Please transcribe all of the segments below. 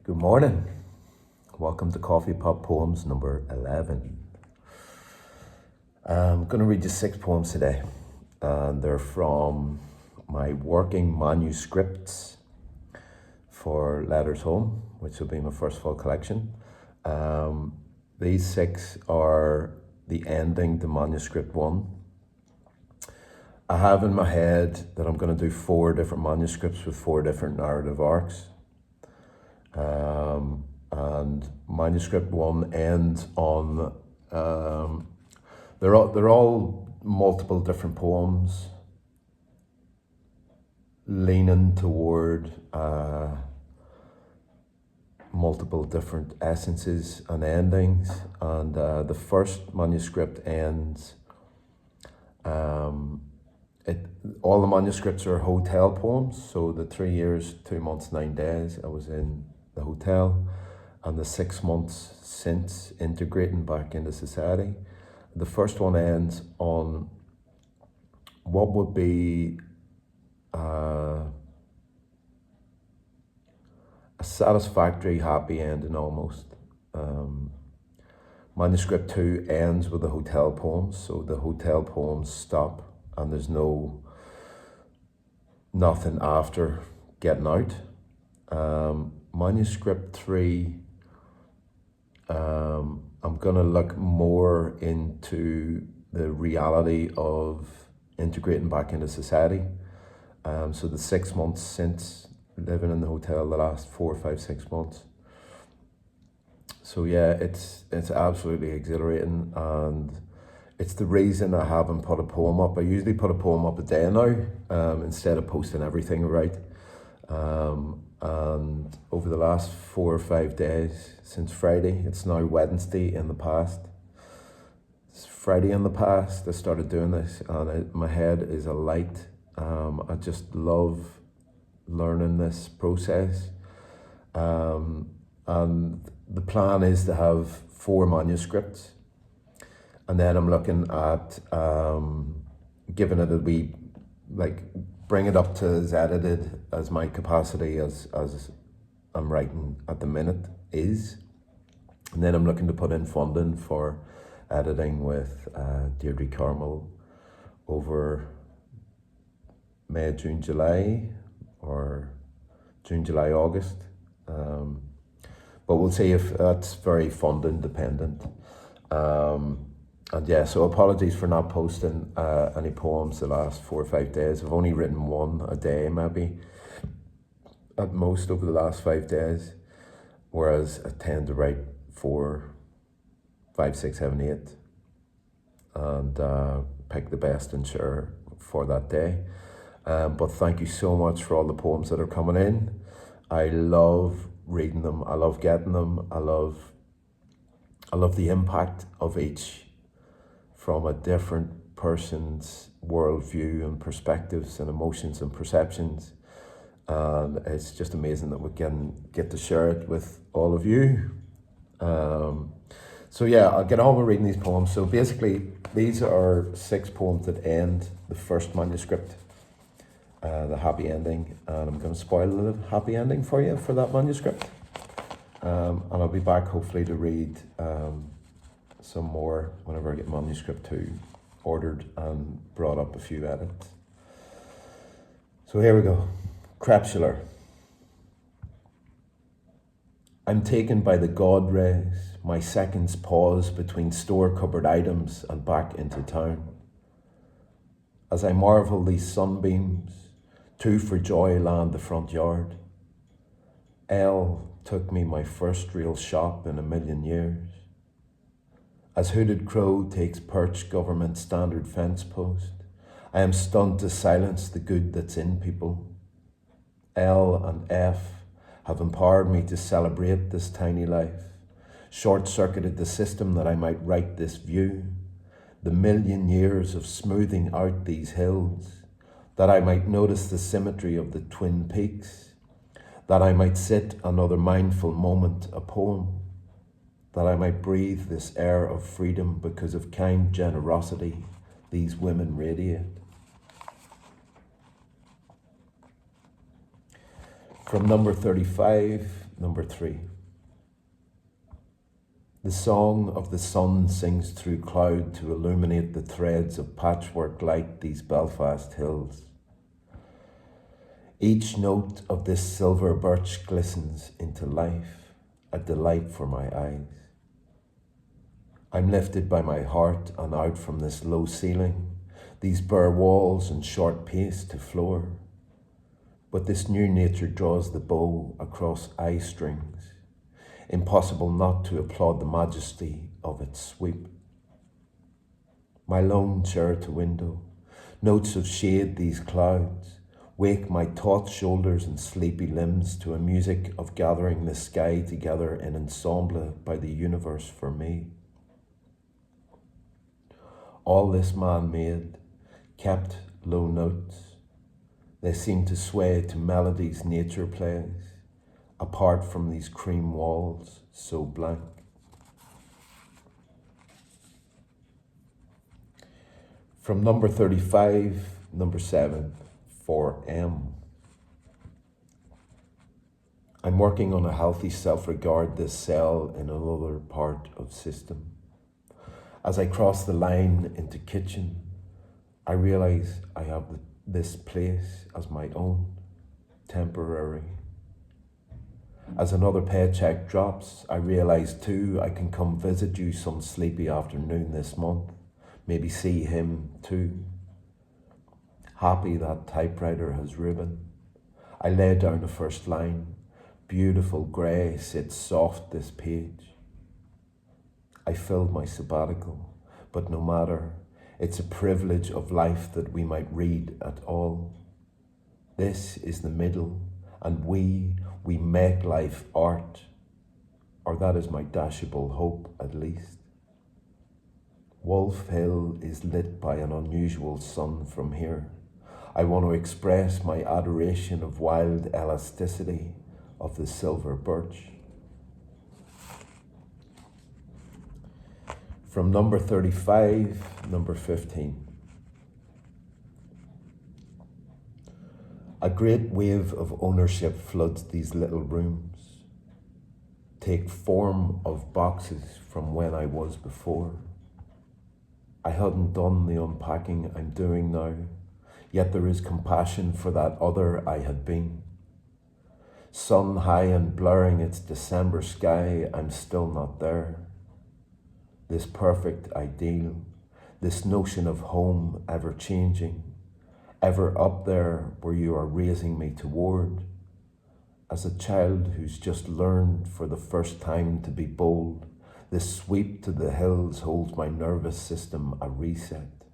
Good morning. Welcome to Coffee Pot Poems number 11. I'm going to read you 6 poems today, and they're from my working manuscripts for Letters Home, which will be my first full collection. These 6 are the ending to manuscript 1. I have in my head that I'm going to do 4 different manuscripts with 4 different narrative arcs. And manuscript 1 ends on, they're all multiple different poems leaning toward multiple different essences and endings. And the first manuscript ends, all the manuscripts are hotel poems. So the 3 years, 2 months, 9 days I was in the hotel, and the 6 months since integrating back into society. The first one ends on what would be a satisfactory, happy ending almost. Manuscript 2 ends with the hotel poems, so the hotel poems stop and there's nothing after getting out. Manuscript 3, I'm gonna look more into the reality of integrating back into society. So the 6 months since living in the hotel, the last 4, 5, 6 months. So yeah, it's absolutely exhilarating, and it's the reason I haven't put a poem up. I usually put a poem up a day now, instead of posting everything right. And over the last 4 or 5 days, since Friday, it's now Wednesday in the past. It's Friday in the past, I started doing this, and my head is alight. I just love learning this process. And the plan is to have 4 manuscripts. And then I'm looking at giving it a wee, bring it up to as edited as my capacity as I'm writing at the minute is. And then I'm looking to put in funding for editing with Deirdre Carmel over May, June, July, or June, July, August. But we'll see if that's very funding dependent. And yeah, so apologies for not posting any poems the last 4 or 5 days. I've only written 1 a day, maybe, at most, over the last 5 days. Whereas I tend to write 4, 5, 6, 7, 8. And pick the best and share for that day. But thank you so much for all the poems that are coming in. I love reading them. I love getting them. I love the impact of each from a different person's worldview and perspectives and emotions and perceptions. And it's just amazing that we can get to share it with all of you. So yeah, I'll get on with reading these poems. So basically, these are 6 poems that end the first manuscript, the happy ending. And I'm going to spoil the happy ending for you for that manuscript. And I'll be back hopefully to read some more whenever I get manuscript 2 ordered and brought up a few edits. So here we go. Crepuscular. I'm taken by the God rays, my seconds pause between store cupboard items and back into town. As I marvel these sunbeams, 2 for joy land the front yard. L took me my first real shop in a million years. As hooded crow takes perch government standard fence post, I am stunned to silence the good that's in people. L and F have empowered me to celebrate this tiny life, short-circuited the system that I might write this view, the million years of smoothing out these hills, that I might notice the symmetry of the twin peaks, that I might sit another mindful moment a poem, that I might breathe this air of freedom because of kind generosity these women radiate. From number 35, number 3. The song of the sun sings through cloud to illuminate the threads of patchwork light these Belfast hills. Each note of this silver birch glistens into life, a delight for my eyes. I'm lifted by my heart and out from this low ceiling, these bare walls and short pace to floor. But this new nature draws the bow across eye strings, impossible not to applaud the majesty of its sweep. My lone chair to window, notes of shade these clouds, wake my taut shoulders and sleepy limbs to a music of gathering the sky together in ensemble by the universe for me. All this man made, kept low notes. They seem to sway to melodies nature plays, apart from these cream walls so blank. From number 35, number 7, for M. I'm working on a healthy self-regard this cell in another part of system. As I cross the line into kitchen, I realize I have this place as my own, temporary. As another paycheck drops, I realize too I can come visit you some sleepy afternoon this month, maybe see him too. Happy that typewriter has ribbon. I lay down the first line, beautiful grey sits soft this page. I filled my sabbatical, but no matter, it's a privilege of life that we might read at all. This is the middle, and we make life art, or that is my dashable hope at least. Wolf Hill is lit by an unusual sun from here. I want to express my adoration of wild elasticity of the silver birch. From number 35, number 15. A great wave of ownership floods these little rooms, take form of boxes from when I was before. I hadn't done the unpacking I'm doing now, yet there is compassion for that other I had been. Sun high and blurring its December sky, I'm still not there. This perfect ideal, this notion of home ever changing, ever up there where you are raising me toward. As a child who's just learned for the first time to be bold, this sweep to the hills holds my nervous system a reset,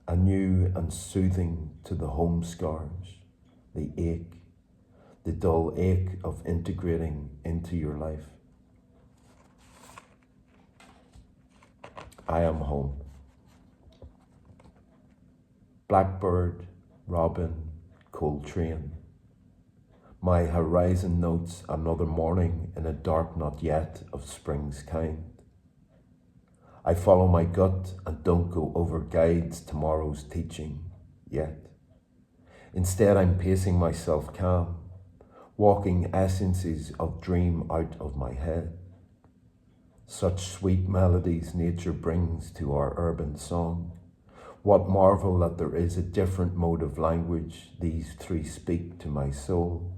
anew and soothing to the home scars, the ache, the dull ache of integrating into your life. I am home. Blackbird, robin, Coltrane. My horizon notes another morning in a dark not yet of spring's kind. I follow my gut and don't go over guides tomorrow's teaching yet. Instead, I'm pacing myself calm, walking essences of dream out of my head. Such sweet melodies nature brings to our urban song. What marvel that there is a different mode of language these three speak to my soul.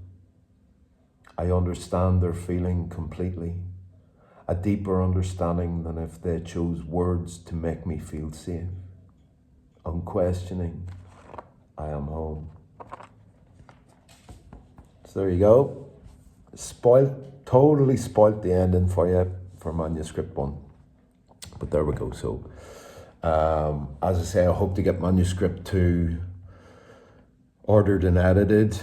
I understand their feeling completely, a deeper understanding than if they chose words to make me feel safe. Unquestioning, I am home. So there you go. Totally spoilt the ending for you for manuscript 1. But there we go. So, as I say, I hope to get manuscript 2 ordered and edited.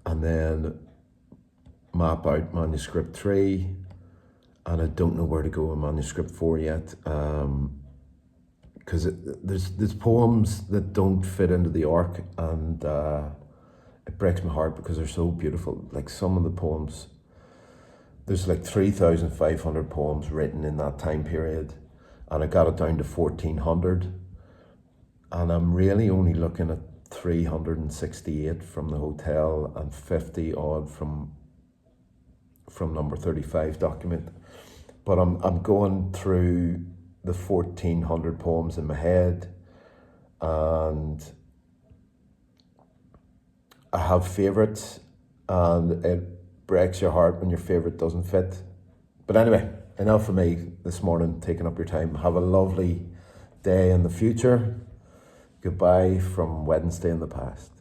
And then map out manuscript 3. And I don't know where to go with manuscript 4 yet. Because there's poems that don't fit into the arc, and it breaks my heart because they're so beautiful. Like some of the poems, there's like 3,500 poems written in that time period, and I got it down to 1,400, and I'm really only looking at 368 from the hotel and 50 odd from number 35 document. But I'm going through the 1400 poems in my head, and I have favourites, and it breaks your heart when your favourite doesn't fit. But anyway, enough of me this morning taking up your time. Have a lovely day in the future. Goodbye from Wednesday in the past.